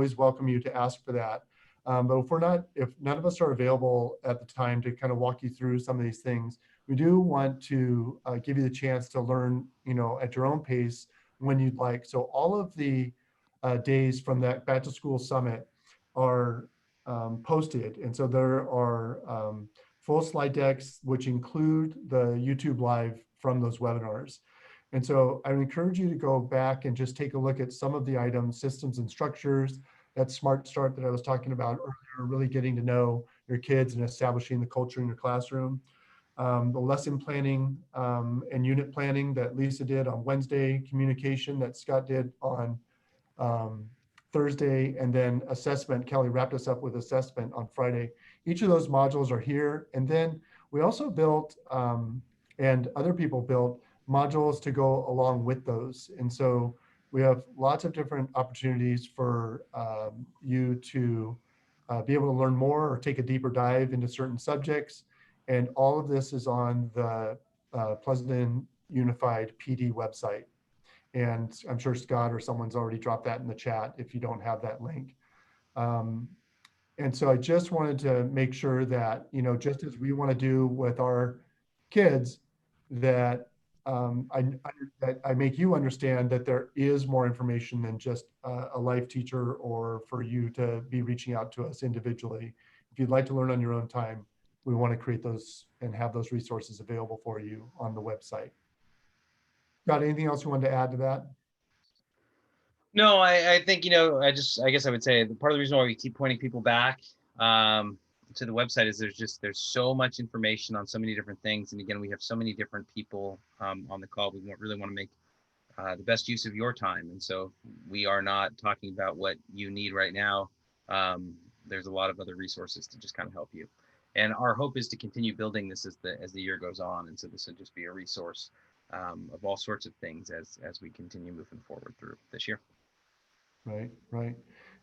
always welcome you to ask for that. But if none of us are available at the time to kind of walk you through some of these things, we do want to give you the chance to learn, at your own pace when you'd like. So all of the days from that back to school summit are posted. And so there are full slide decks, which include the YouTube live from those webinars. And so I would encourage you to go back and just take a look at some of the items, systems and structures, that smart start that I was talking about earlier, really getting to know your kids and establishing the culture in your classroom. The lesson planning and unit planning that Lisa did on Wednesday, communication that Scott did on Thursday, and then assessment. Kelly wrapped us up with assessment on Friday. Each of those modules are here. And then we also built, and other people built, modules to go along with those. And so we have lots of different opportunities for you to be able to learn more or take a deeper dive into certain subjects. And all of this is on the Pleasanton Unified PD website. And I'm sure Scott or someone's already dropped that in the chat if you don't have that link. And so I just wanted to make sure that, just as we want to do with our kids, that I make you understand that there is more information than just a life teacher or for you to be reaching out to us individually. If you'd like to learn on your own time, we want to create those and have those resources available for you on the website. Got anything else you wanted to add to that? No, I think, I guess I would say part of the reason why we keep pointing people back to the website is there's so much information on so many different things. And again, we have so many different people on the call. We really want to make the best use of your time. And so we are not talking about what you need right now. There's a lot of other resources to just kind of help you. And our hope is to continue building this as the year goes on. And so this will just be a resource of all sorts of things as we continue moving forward through this year. Right.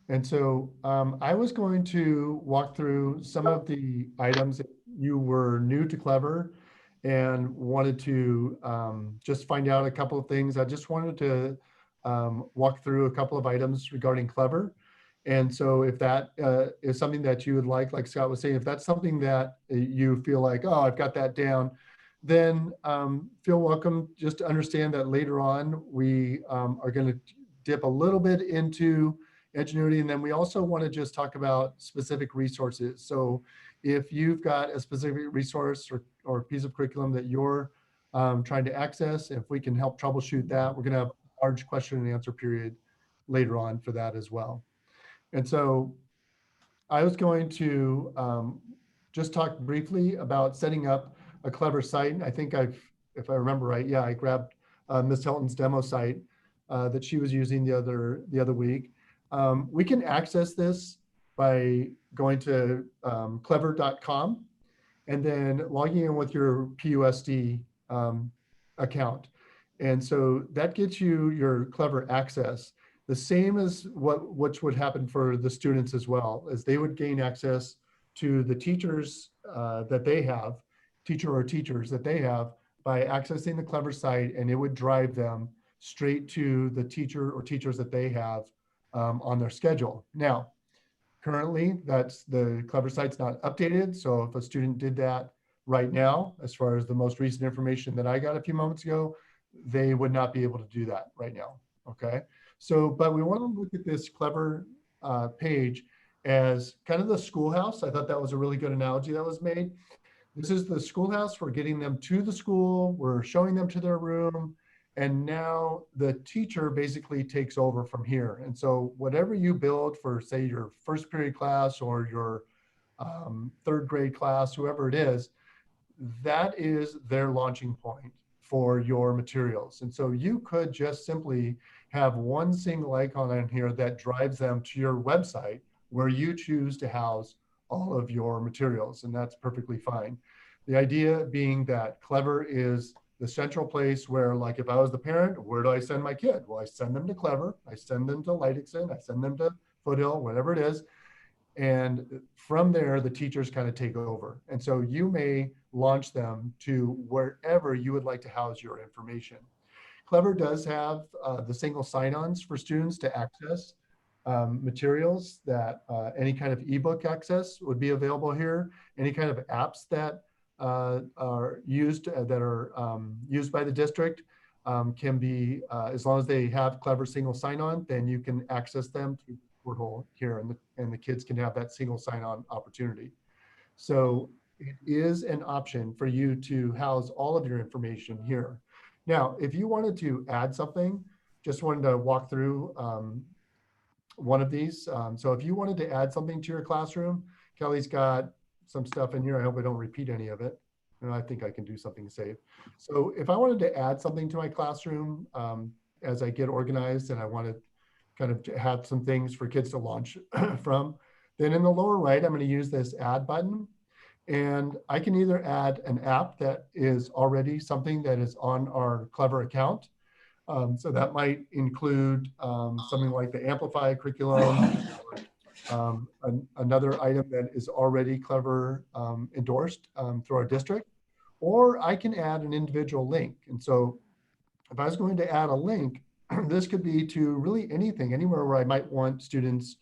And so I was going to walk through some of the items that you were new to Clever and wanted to just find out a couple of things. I just wanted to walk through a couple of items regarding Clever. And so if that is something that you would like Scott was saying, if that's something that you feel like, oh, I've got that down, then feel welcome. Just to understand that later on, we are going to dip a little bit into Edgenuity, and then we also want to just talk about specific resources. So if you've got a specific resource or piece of curriculum that you're trying to access, if we can help troubleshoot that, we're going to have a large question and answer period later on for that as well. And so I was going to just talk briefly about setting up a Clever site. I think if I remember right, yeah, I grabbed Ms. Hilton's demo site that she was using the other week. We can access this by going to clever.com and then logging in with your PUSD account. And so that gets you your Clever access, the same as which would happen for the students as well, as they would gain access to the teachers that they have, teacher or teachers that they have by accessing the Clever site, and it would drive them straight to the teacher or teachers that they have on their schedule. Now, currently, the Clever site's not updated. So if a student did that right now, as far as the most recent information that I got a few moments ago, they would not be able to do that right now. Okay. So, but we want to look at this Clever page as kind of the schoolhouse. I thought that was a really good analogy that was made. This is the schoolhouse. We're getting them to the school. We're showing them to their room. And now the teacher basically takes over from here. And so whatever you build for, say, your first period class or your third grade class, whoever it is, that is their launching point for your materials. And so you could just simply have one single icon on here that drives them to your website where you choose to house all of your materials, and that's perfectly fine. The idea being that Clever is the central place where, like, if I was the parent, where do I send my kid? Well, I send them to Clever, I send them to Leidikson, I send them to Foothill, whatever it is. And from there, the teachers kind of take over. And so you may launch them to wherever you would like to house your information. Clever does have the single sign-ons for students to access materials that any kind of ebook access would be available here. Any kind of apps that are used used by the district can be, as long as they have Clever single sign-on, then you can access them through the portal here, and the kids can have that single sign-on opportunity. So it is an option for you to house all of your information here. Now, if you wanted to add something, just wanted to walk through one of these. So if you wanted to add something to your classroom, Kelly's got some stuff in here. I hope I don't repeat any of it. And I think I can do something safe. So if I wanted to add something to my classroom as I get organized and I want to kind of have some things for kids to launch from, then in the lower right, I'm going to use this add button. And I can either add an app that is already something that is on our Clever account. So that might include something like the Amplify curriculum, another item that is already Clever endorsed through our district, or I can add an individual link. And so if I was going to add a link, this could be to really anything, anywhere where I might want students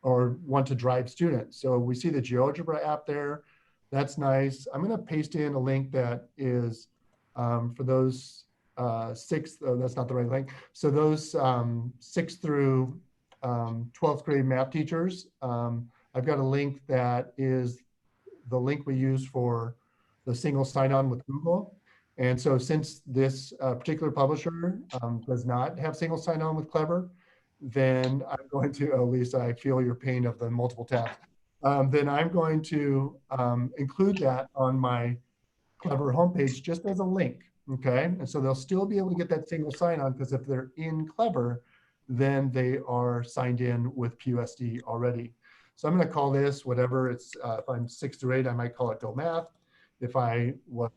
or want to drive students. So we see the GeoGebra app there. That's nice. I'm going to paste in a link that is for those sixth, that's not the right link. So those 6th through 12th grade math teachers, I've got a link that is the link we use for the single sign-on with Google. And so since this particular publisher does not have single sign-on with Clever, then I'm going to, oh, Lisa, I feel your pain of the multiple tabs. Then I'm going to include that on my Clever homepage just as a link, okay? And so they'll still be able to get that single sign-on because if they're in Clever, then they are signed in with PUSD already. So I'm going to call this whatever it's, if I'm 6 through 8, I might call it Go Math. If I was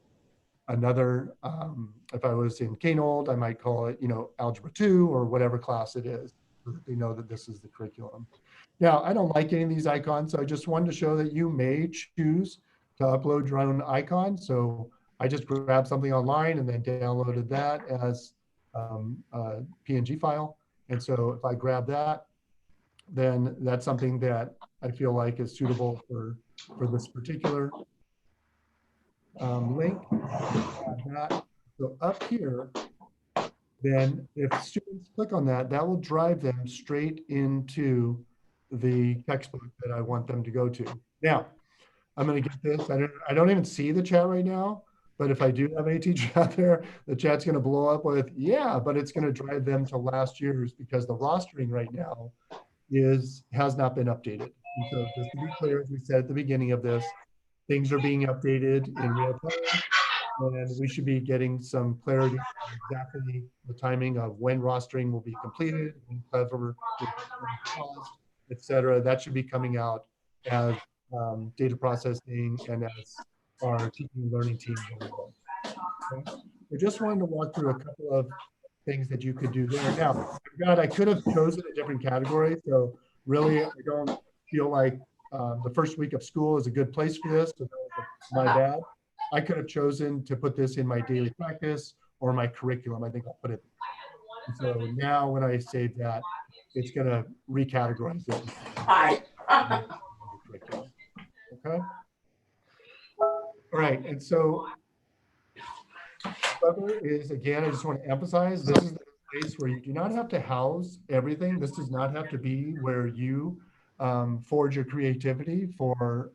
if I was in Kanold, I might call it, Algebra 2 or whatever class it is, so that they know that this is the curriculum. Now, I don't like any of these icons, so I just wanted to show that you may choose to upload your own icon. So I just grabbed something online and then downloaded that as a PNG file. And so if I grab that, then that's something that I feel like is suitable for this particular link. So up here, then if students click on that, that will drive them straight into the textbook that I want them to go to. Now, I'm going to get this. I don't even see the chat right now, but if I do have a teacher out there, the chat's going to blow up with, yeah, but it's going to drive them to last year's because the rostering right now has not been updated. And so just to be clear, as we said at the beginning of this, things are being updated in real time, and we should be getting some clarity on exactly the timing of when rostering will be completed, when Clever will be paused, et cetera. That should be coming out as data processing and as our teaching and learning team. Okay. I just wanted to walk through a couple of things that you could do there. Now, God, I could have chosen a different category. So really, I don't feel like the first week of school is a good place for this. So that was my bad. I could have chosen to put this in my daily practice or my curriculum. I think I'll put it. And so now when I save that, it's going to recategorize it. Hi. Okay. All right. And so Clever is, again, I just want to emphasize, this is the place where you do not have to house everything. This does not have to be where you forge your creativity for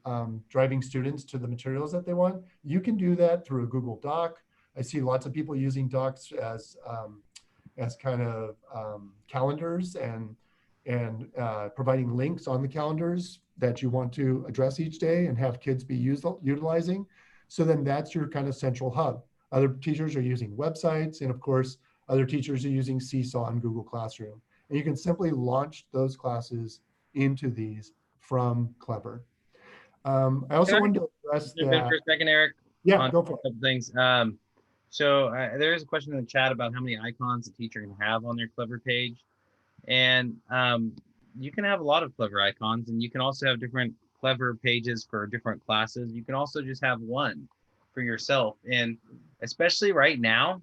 driving students to the materials that they want. You can do that through a Google Doc. I see lots of people using docs as kind of calendars and providing links on the calendars that you want to address each day and have kids be utilizing. So then that's your kind of central hub. Other teachers are using websites, and of course, other teachers are using Seesaw and Google Classroom. And you can simply launch those classes into these from Clever. I also wanted to address that. For a second, Eric. Yeah, go for it. Couple things. So there is a question in the chat about how many icons a teacher can have on their Clever page. And you can have a lot of Clever icons, and you can also have different Clever pages for different classes. You can also just have one for yourself. And especially right now,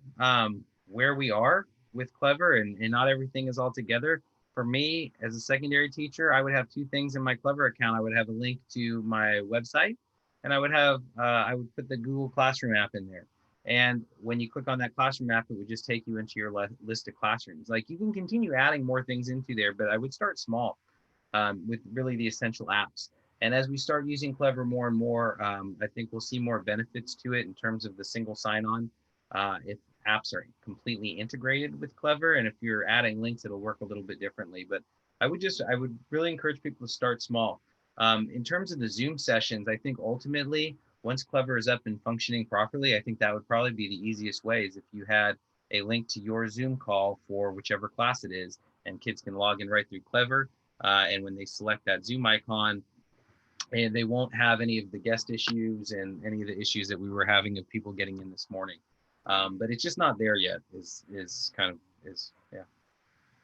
where we are with Clever and not everything is all together, for me as a secondary teacher, I would have two things in my Clever account. I would have a link to my website, and I would put the Google Classroom app in there. And when you click on that classroom app, it would just take you into your list of classrooms. Like, you can continue adding more things into there, but I would start small with really the essential apps. And as we start using Clever more and more, I think we'll see more benefits to it in terms of the single sign-on. If apps are completely integrated with Clever, and if you're adding links, it'll work a little bit differently. But I would really encourage people to start small. In terms of the Zoom sessions, I think ultimately, once Clever is up and functioning properly, I think that would probably be the easiest way, is if you had a link to your Zoom call for whichever class it is, and kids can log in right through Clever. And when they select that Zoom icon, and they won't have any of the guest issues and any of the issues that we were having of people getting in this morning. But it's just not there yet. Yeah.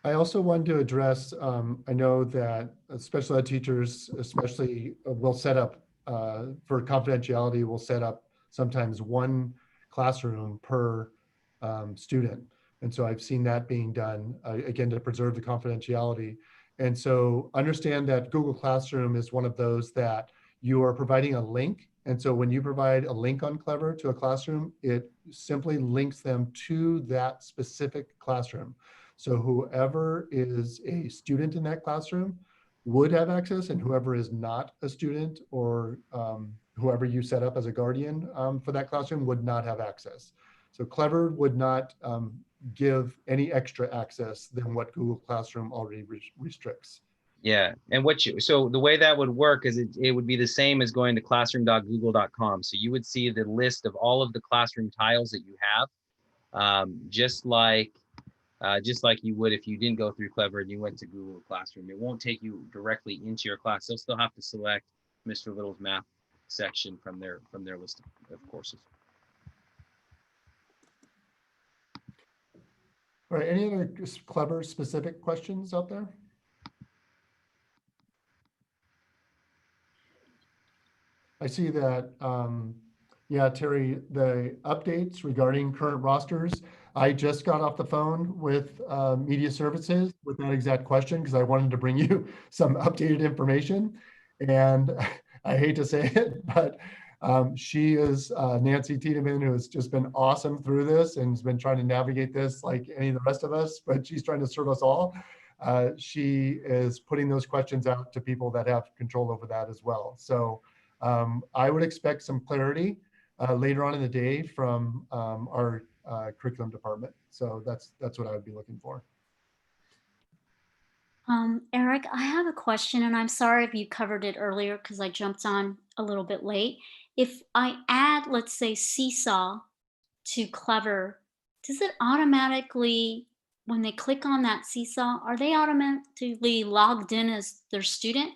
I also wanted to address, I know that special ed teachers especially will set up, for confidentiality, will set up sometimes one classroom per student. And so I've seen that being done, again, to preserve the confidentiality. And so understand that Google Classroom is one of those that you are providing a link. And so when you provide a link on Clever to a classroom, it simply links them to that specific classroom. So whoever is a student in that classroom would have access, and whoever is not a student, or whoever you set up as a guardian for that classroom, would not have access. So Clever would not give any extra access than what Google Classroom already restricts. Yeah, and so the way that would work is it would be the same as going to classroom.google.com. So you would see the list of all of the classroom tiles that you have, just like you would if you didn't go through Clever and you went to Google Classroom. It won't take you directly into your class. They'll still have to select Mr. Little's math section from their list of courses. All right, any other Clever specific questions out there? I see that, yeah, Terry, the updates regarding current rosters, I just got off the phone with Media Services with that exact question, because I wanted to bring you some updated information. And I hate to say it, but she is Nancy Tiedemann, who has just been awesome through this and has been trying to navigate this like any of the rest of us, but she's trying to serve us all. She is putting those questions out to people that have control over that as well. So I would expect some clarity later on in the day from our curriculum department. So that's what I would be looking for. Eric, I have a question, and I'm sorry if you covered it earlier because I jumped on a little bit late. If I add, let's say, Seesaw to Clever, does it automatically, when they click on that Seesaw, are they automatically logged in as their student?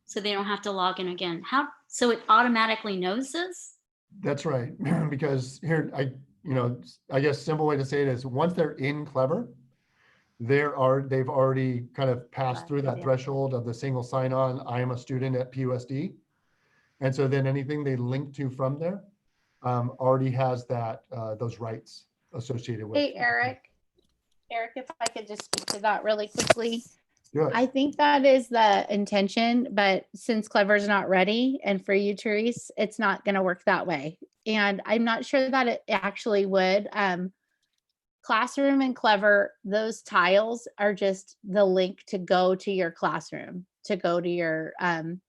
So they don't have to log in again. So it automatically knows this? That's right. Because here, I guess simple way to say it is, once they're in Clever, they've already kind of passed through that threshold of the single sign-on, I am a student at PUSD. And so then anything they link to from there already has those rights associated with. Hey, Eric, if I could just speak to that really quickly. Good. I think that is the intention, but since Clever's not ready, and for you, Therese, it's not going to work that way. And I'm not sure that it actually would. Classroom and Clever, those tiles are just the link to go to your classroom, to go to your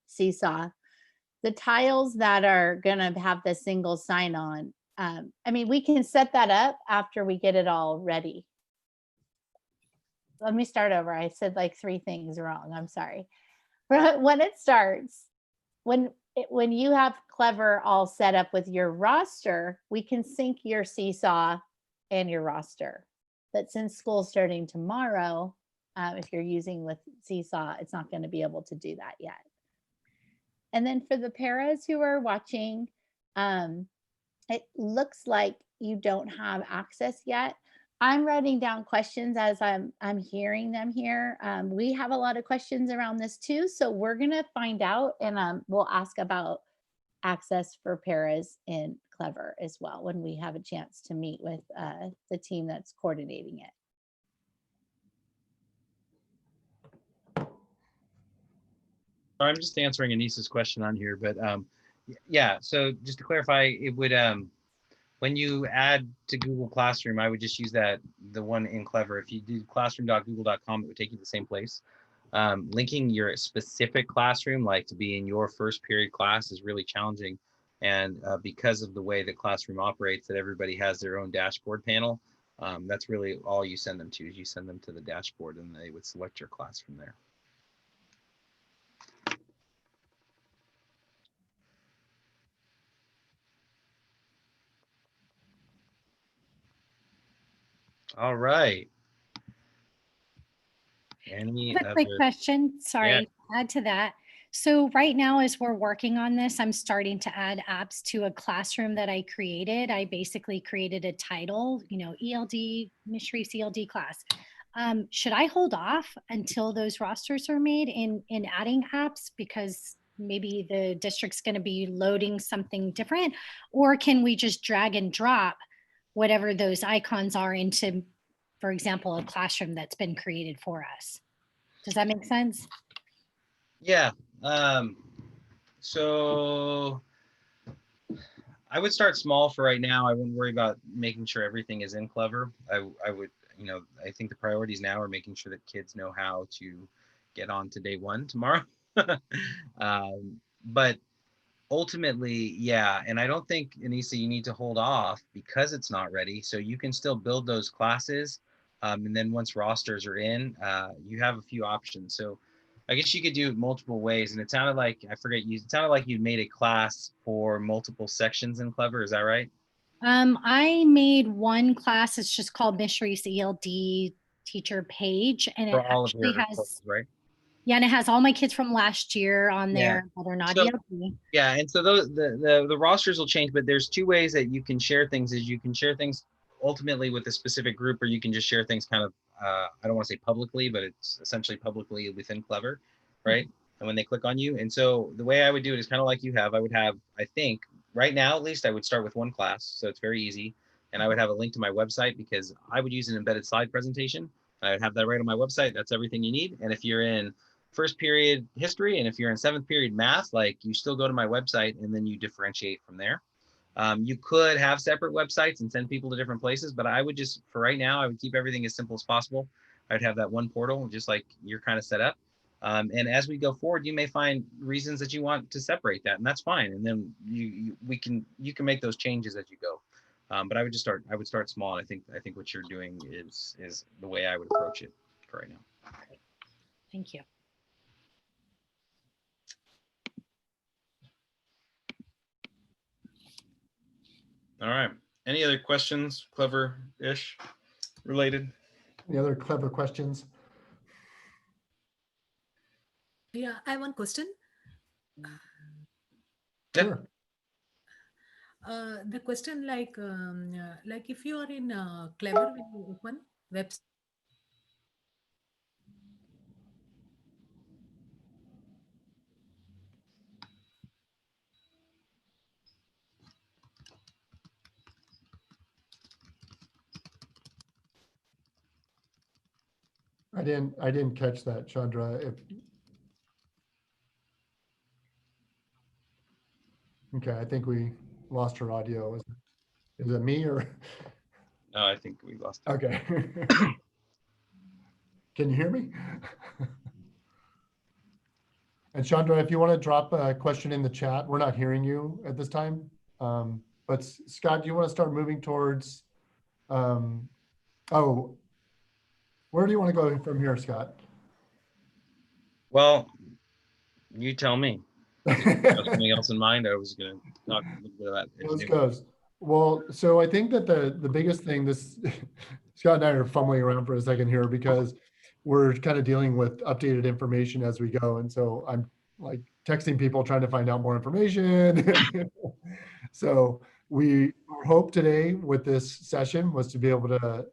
Seesaw. The tiles that are going to have the single sign-on, I mean, we can set that up after we get it all ready. Let me start over. I said like 3 things wrong. I'm sorry. When it starts, when you have Clever all set up with your roster, we can sync your Seesaw and your roster. But since school's starting tomorrow, if you're using with Seesaw, it's not going to be able to do that yet. And then for the paras who are watching, it looks like you don't have access yet. I'm writing down questions as I'm hearing them here. We have a lot of questions around this too, so we're gonna find out, and we'll ask about access for paras in Clever as well when we have a chance to meet with the team that's coordinating it. I'm just answering Anissa's question on here, but yeah. So just to clarify, it would when you add to Google Classroom, I would just use the one in Clever. If you do classroom.google.com, it would take you to the same place. Linking your specific classroom, like to be in your first period class, is really challenging. And because of the way that Classroom operates, that everybody has their own dashboard panel, that's really all you send them to, is you send them to the dashboard and they would select your class from there. All right. Any I have a quick other? question, sorry, to add to that. So right now, as we're working on this, I'm starting to add apps to a classroom that I created. I basically created a title, ELD, Ms. Reese ELD class. Should I hold off until those rosters are made in adding apps, because maybe the district's going to be loading something different? Or can we just drag and drop whatever those icons are into, for example, a classroom that's been created for us? Does that make sense? Yeah. So I would start small for right now. I wouldn't worry about making sure everything is in Clever. I would, I think the priorities now are making sure that kids know how to get on to day one tomorrow. But ultimately, yeah. And I don't think, Anissa, you need to hold off because it's not ready. So you can still build those classes. And then once rosters are in, you have a few options. So I guess you could do it multiple ways. And it sounded like, it sounded like you made a class for multiple sections in Clever. Is that right? I made one class. It's just called Ms. Reese ELD teacher page, and For it all of actually your has, courses, right? yeah, and it has all my kids from last year on Yeah. there that are not So- ELD. Yeah, and so the rosters will change, but there's two ways that you can share things. Is you can share things ultimately with a specific group, or you can just share things kind of I don't want to say publicly, but it's essentially publicly within Clever, right? And when they click on you, and so the way I would do it is kind of like you have. I would have, I think right now at least, I would start with one class, so it's very easy, and I would have a link to my website because I would use an embedded slide presentation. I would have that right on my website. That's everything you need. And if you're in first period history, and if you're in seventh period math, like, you still go to my website and then you differentiate from there. You could have separate websites and send people to different places, but I would just, for right now, I would keep everything as simple as possible. I'd have that one portal, just like you're kind of set up. And as we go forward, you may find reasons that you want to separate that, and that's fine. And then you can make those changes as you go. But I would start small. And I think what you're doing is the way I would approach it for right now. Thank you. All right. Any other questions, Clever-ish related? Any other clever questions? Yeah, I have one question. Yeah. Sure. The question, like if you are in Clever, when you open website, I didn't catch that, Chandra. Okay, I think we lost her audio. Is it me or? No, I think we lost it. Okay. Can you hear me? And Chandra, if you want to drop a question in the chat, we're not hearing you at this time. But Scott, do you want to start moving towards, oh, where do you want to go from here, Scott? Well, you tell me. Did you have something else in mind? I was going to talk a little bit about Let's engineering. go. Well, so I think that the biggest thing, this Scott and I are fumbling around for a second here because we're kind of dealing with updated information as we go. And so I'm like texting people trying to find out more information. So our hope today with this session was to be able to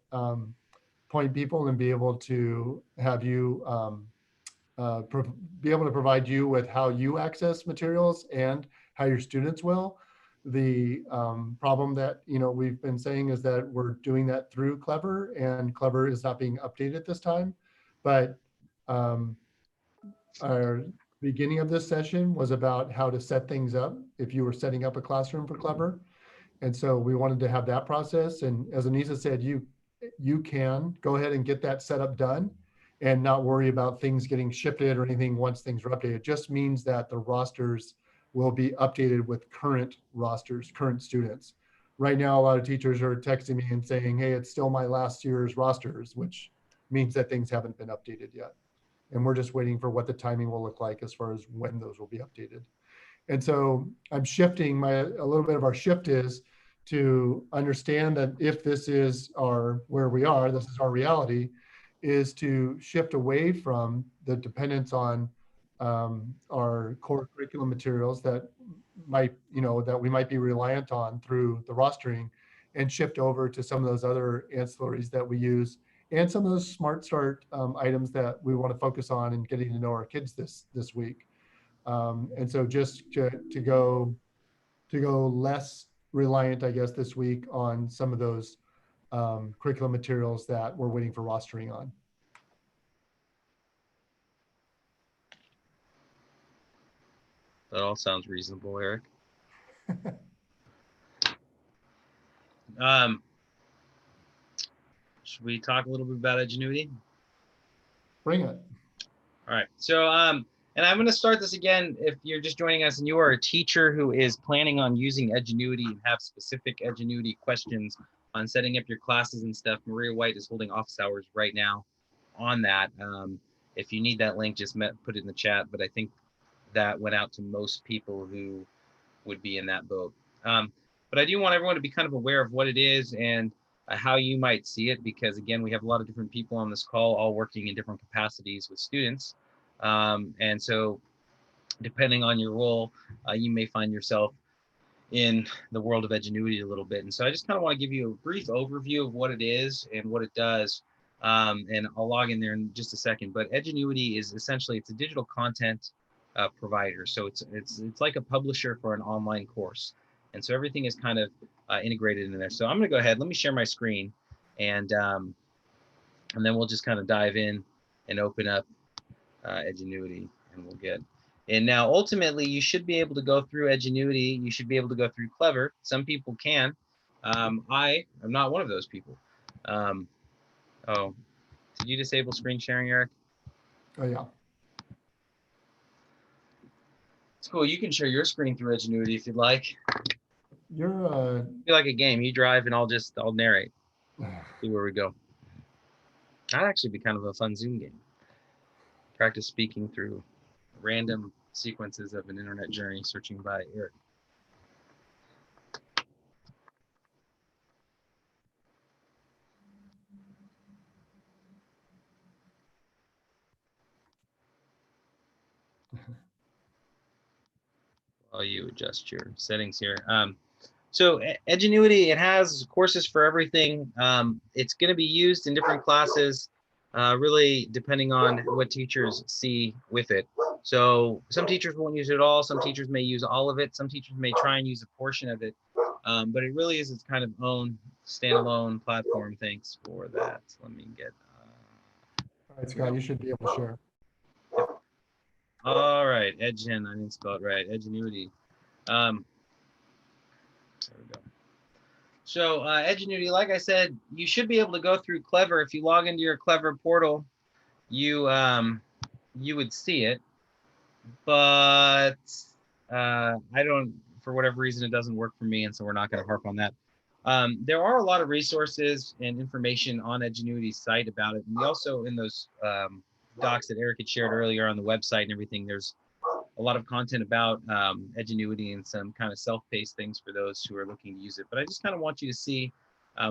point people and be able to have you be able to provide you with how you access materials and how your students will. The problem that we've been saying is that we're doing that through Clever, and Clever is not being updated this time. But the beginning of this session was about how to set things up if you were setting up a classroom for Clever. And so we wanted to have that process. And as Anissa said, you can go ahead and get that setup done and not worry about things getting shifted or anything once things are updated. It just means that the rosters will be updated with current rosters, current students. Right now, a lot of teachers are texting me and saying, hey, it's still my last year's rosters, which means that things haven't been updated yet. And we're just waiting for what the timing will look like as far as when those will be updated. And so I'm shifting a little bit of our shift is to understand that if this is where we are, this is our reality, is to shift away from the dependence on our core curriculum materials that that we might be reliant on through the rostering, and shift over to some of those other ancillaries that we use, and some of those Smart Start items that we want to focus on and getting to know our kids this week. And so just to go less reliant, I guess, this week on some of those curriculum materials that we're waiting for rostering on. That all sounds reasonable, Eric. Should we talk a little bit about Edgenuity? Bring it. All right. So, and I'm going to start this again. If you're just joining us and you are a teacher who is planning on using Edgenuity and have specific Edgenuity questions on setting up your classes and stuff, Maria White is holding office hours right now on that. If you need that link, just put it in the chat. But I think that went out to most people who would be in that boat. But I do want everyone to be kind of aware of what it is and how you might see it, because again, we have a lot of different people on this call, all working in different capacities with students. And so depending on your role, you may find yourself in the world of Edgenuity a little bit. And so I just kind of want to give you a brief overview of what it is and what it does. And I'll log in there in just a second, but Edgenuity is essentially, it's a digital content provider. So it's like a publisher for an online course. And so everything is kind of integrated in there. So I'm going to go ahead, let me share my screen, and then we'll just kind of dive in and open up Edgenuity, and we'll get. And now ultimately you should be able to go through Edgenuity. You should be able to go through Clever. Some people can. I am not one of those people. Oh, did you disable screen sharing, Eric? Oh yeah. It's cool. You can share your screen through Edgenuity if you'd like. You're Be like a game. You drive and I'll narrate. See where we go. That'd actually be kind of a fun Zoom game. Practice speaking through random sequences of an internet journey, searching by Eric. While you adjust your settings here. So Edgenuity, it has courses for everything. It's going to be used in different classes, really depending on what teachers see with it. So some teachers won't use it at all. Some teachers may use all of it. Some teachers may try and use a portion of it. But it really is its kind of own standalone platform. Thanks for that. Let me get. all right, Scott. You should be able to share. All right, Edgen. I didn't spell it right. Edgenuity. There we go. So Edgenuity, like I said, you should be able to go through Clever. If you log into your Clever portal, you would see it, but I don't, for whatever reason, it doesn't work for me, and so we're not going to harp on that. There are a lot of resources and information on Edgenuity's site about it, and we also, in those docs that Eric had shared earlier on the website and everything, there's a lot of content about Edgenuity and some kind of self-paced things for those who are looking to use it. But I just kind of want you to see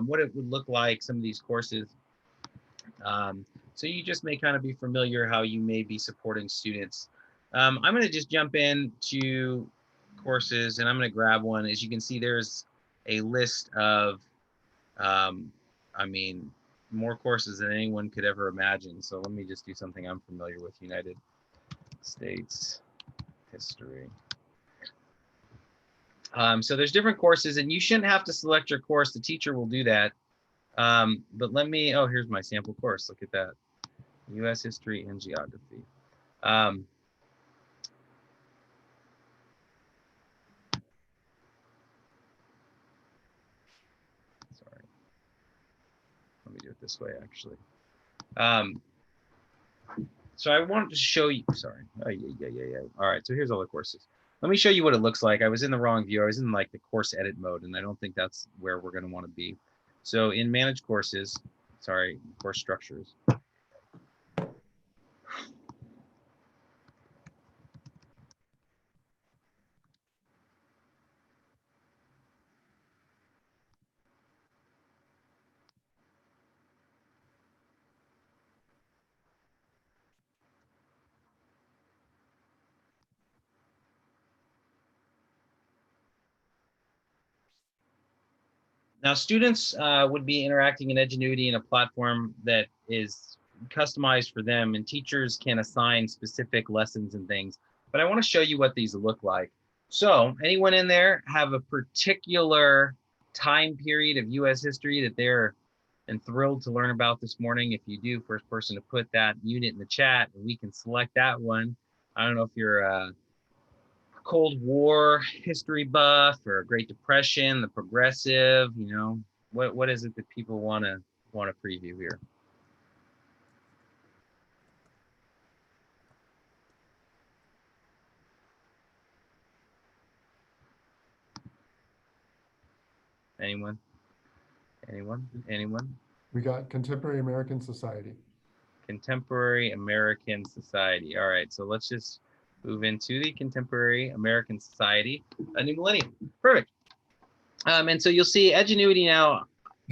what it would look like, some of these courses. So you just may kind of be familiar how you may be supporting students. I'm going to just jump in to courses, and I'm going to grab one. As you can see, there's a list of, I mean, more courses than anyone could ever imagine. So let me just do something I'm familiar with, United States history. So there's different courses, and you shouldn't have to select your course. The teacher will do that. But let me, oh, here's my sample course. Look at that. U.S. history and geography. it this way, actually. So I wanted to show you, sorry. Oh, yeah. All right, so here's all the courses. Let me show you what it looks like. I was in the wrong view. I was in like the course edit mode, and I don't think that's where we're going to want to be. So in manage courses, sorry, course structures. Now, students would be interacting in Edgenuity in a platform that is customized for them, and teachers can assign specific lessons and things. But I want to show you what these look like. So anyone in there have a particular time period of US history that they're thrilled to learn about this morning? If you do, first person to put that unit in the chat, and we can select that one. I don't know if you're Cold War history buff or Great Depression, the progressive, you know, what is it that people want to preview here? Anyone? We got Contemporary American Society. Contemporary American Society. All right, so let's just move into the Contemporary American Society, a new millennium. Perfect. And so you'll see Edgenuity now,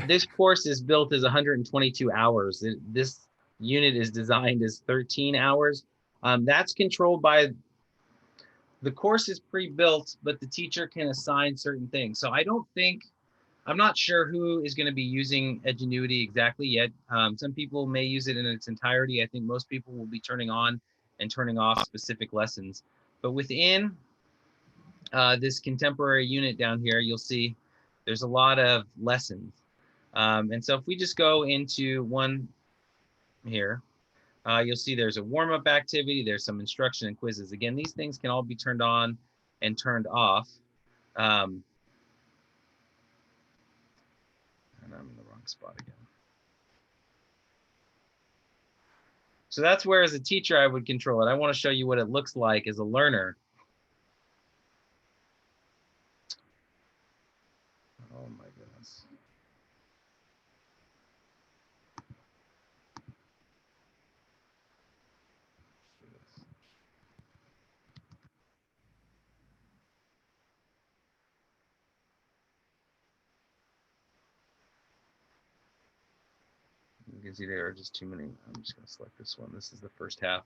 this course is built as 122 hours. This unit is designed as 13 hours. That's controlled by, the course is pre-built, but the teacher can assign certain things. So I'm not sure who is going to be using Edgenuity exactly yet. Some people may use it in its entirety. I think most people will be turning on and turning off specific lessons. But within this contemporary unit down here, you'll see there's a lot of lessons. And so if we just go into one here, you'll see there's a warm-up activity, there's some instruction and quizzes. Again, these things can all be turned on and turned off. And I'm in the wrong spot again. So that's where, as a teacher, I would control it. I want to show you what it looks like as a learner. Oh my goodness. You can see there are just too many. I'm just going to select this one. This is the first half.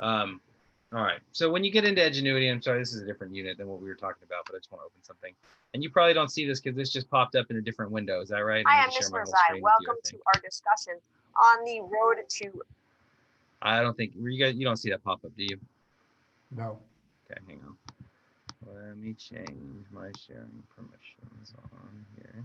All right. So when you get into Edgenuity, I'm sorry, this is a different unit than what we were talking about, but I just want to open something. And you probably don't see this because this just popped up in a different window. Is that right? Hi, I'm Ms. Marzai. Welcome to our discussion on the road to. I don't think you don't see that pop up, do you? No. Okay, hang on. Let me change my sharing permissions on here.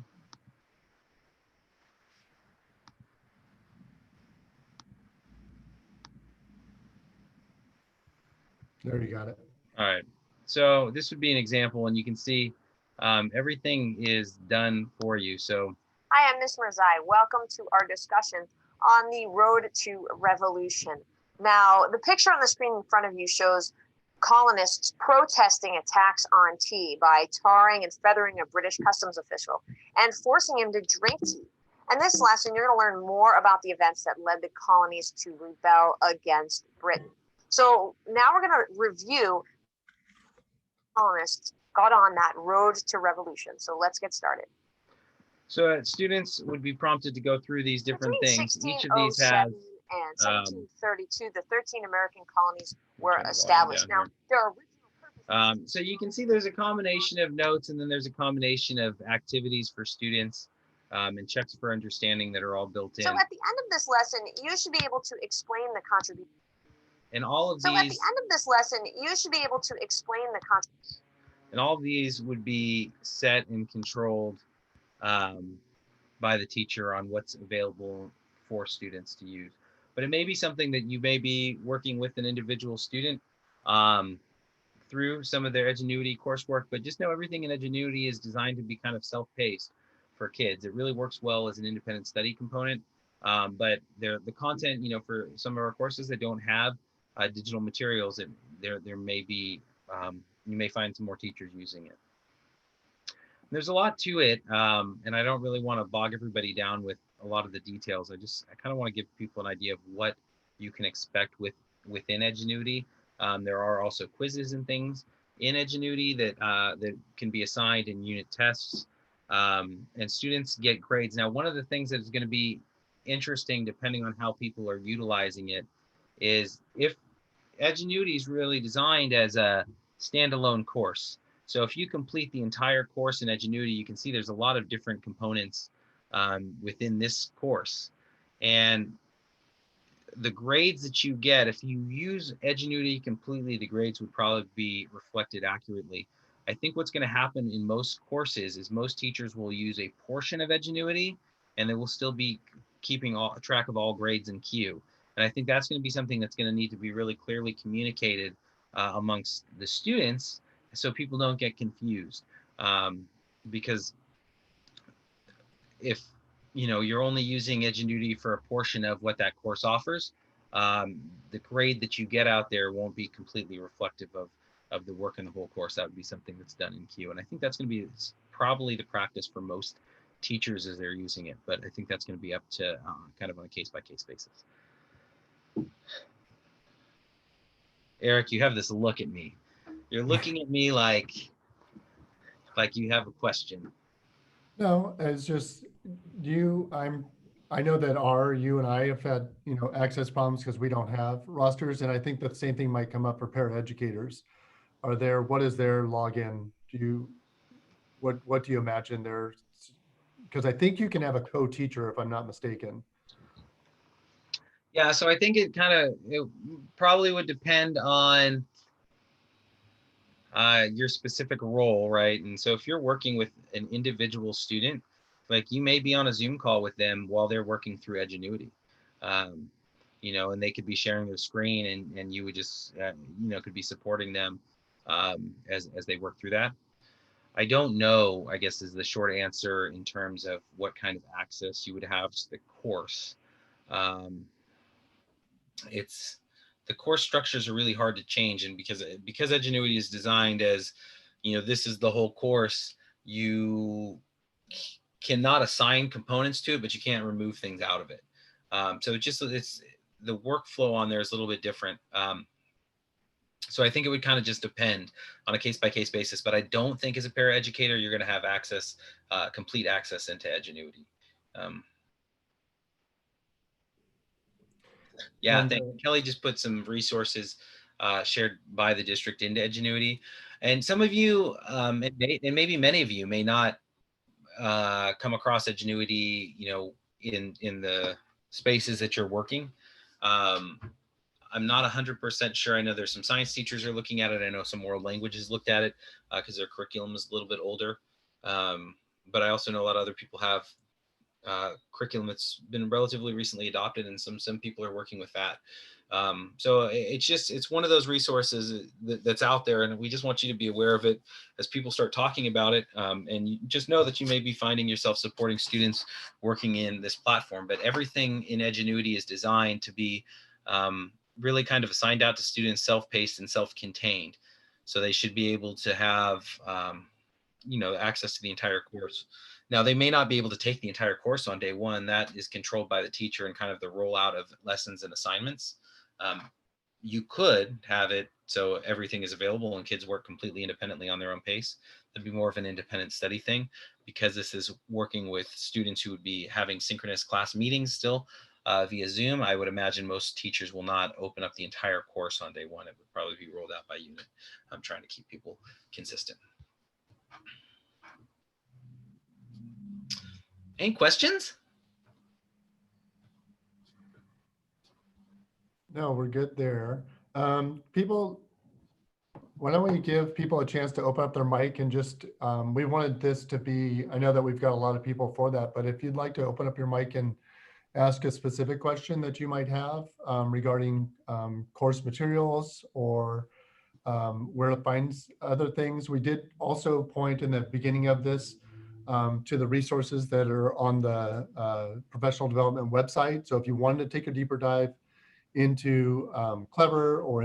There, you got it. All right. So this would be an example, and you can see everything is done for you. So Hi, I'm Ms. Marzai. Welcome to our discussion on the road to revolution. Now, the picture on the screen in front of you shows colonists protesting attacks on tea by tarring and feathering a British customs official and forcing him to drink tea. And this lesson, you're going to learn more about the events that led the colonies to rebel against Britain. So now we're going to review colonists got on that road to revolution. So let's get started. So students would be prompted to go through these different Between things. Each of these has and 1732, the 13 American colonies were turn the volume established. down Now, their original purpose. so you can see there's a combination of notes, and then there's a combination of activities for students and checks for understanding that are all built in. So at the end of this lesson, you should be able to explain the contribution. And all of So at the these, end of this lesson, you should be able to explain the contribution. and all of these would be set and controlled by the teacher on what's available for students to use. But it may be something that you may be working with an individual student through some of their Edgenuity coursework, but just know everything in Edgenuity is designed to be kind of self-paced for kids. It really works well as an independent study component. But the content, for some of our courses that don't have digital materials, there may be, you may find some more teachers using it. There's a lot to it, and I don't really want to bog everybody down with a lot of the details. I kind of want to give people an idea of what you can expect within Edgenuity. There are also quizzes and things in Edgenuity that can be assigned in unit tests, and students get grades. Now, one of the things that is going to be interesting, depending on how people are utilizing it, is if Edgenuity is really designed as a standalone course. So if you complete the entire course in Edgenuity, you can see there's a lot of different components within this course. And the grades that you get, if you use Edgenuity completely, the grades would probably be reflected accurately. I think what's going to happen in most courses is most teachers will use a portion of Edgenuity, and they will still be keeping track of all grades in Q. And I think that's going to be something that's going to need to be really clearly communicated amongst the students, so people don't get confused. Because if you're only using Edgenuity for a portion of what that course offers, the grade that you get out there won't be completely reflective of the work in the whole course. That would be something that's done in Q. And I think that's going to be probably the practice for most teachers as they're using it. But I think that's going to be up to kind of on a case-by-case basis. Eric, you have this look at me. You're looking at me like you have a question. No, it's just I know that you and I have had, access problems because we don't have rosters. And I think the same thing might come up for paraeducators. What is their login? What do you imagine because I think you can have a co-teacher if I'm not mistaken. Yeah, so I think it probably would depend on your specific role, right? And so if you're working with an individual student, like you may be on a Zoom call with them while they're working through Edgenuity, and they could be sharing their screen, and you would just, could be supporting them as they work through that. I don't know, I guess, is the short answer in terms of what kind of access you would have to the course. The course structures are really hard to change, and because Edgenuity is designed as, this is the whole course, you cannot assign components to it, but you can't remove things out of it. So it's the workflow on there is a little bit different. So I think it would kind of just depend on a case-by-case basis, but I don't think as a paraeducator you're going to have access, complete access into Edgenuity. Yeah, And, thank you. Kelly just put some resources shared by the district into Edgenuity. And some of you, and maybe many of you may not come across Edgenuity, in the spaces that you're working. I'm not 100% sure. I know there's some science teachers are looking at it. I know some world languages looked at it because their curriculum is a little bit older. But I also know a lot of other people have curriculum that's been relatively recently adopted, and some people are working with that. So it's one of those resources that's out there, and we just want you to be aware of it as people start talking about it. And you just know that you may be finding yourself supporting students working in this platform, but everything in Edgenuity is designed to be really kind of assigned out to students, self-paced and self-contained. So they should be able to have, access to the entire course. Now, they may not be able to take the entire course on day one. That is controlled by the teacher and kind of the rollout of lessons and assignments. You could have it so everything is available and kids work completely independently on their own pace. That'd be more of an independent study thing, because this is working with students who would be having synchronous class meetings still via Zoom. I would imagine most teachers will not open up the entire course on day one. It would probably be rolled out by unit. I'm trying to keep people consistent. Any questions? No, we're good there. People, why don't we give people a chance to open up their mic and just, we wanted this to be, I know that we've got a lot of people for that, but if you'd like to open up your mic and ask a specific question that you might have regarding course materials or where to find other things. We did also point in the beginning of this to the resources that are on the professional development website. So if you wanted to take a deeper dive into Clever or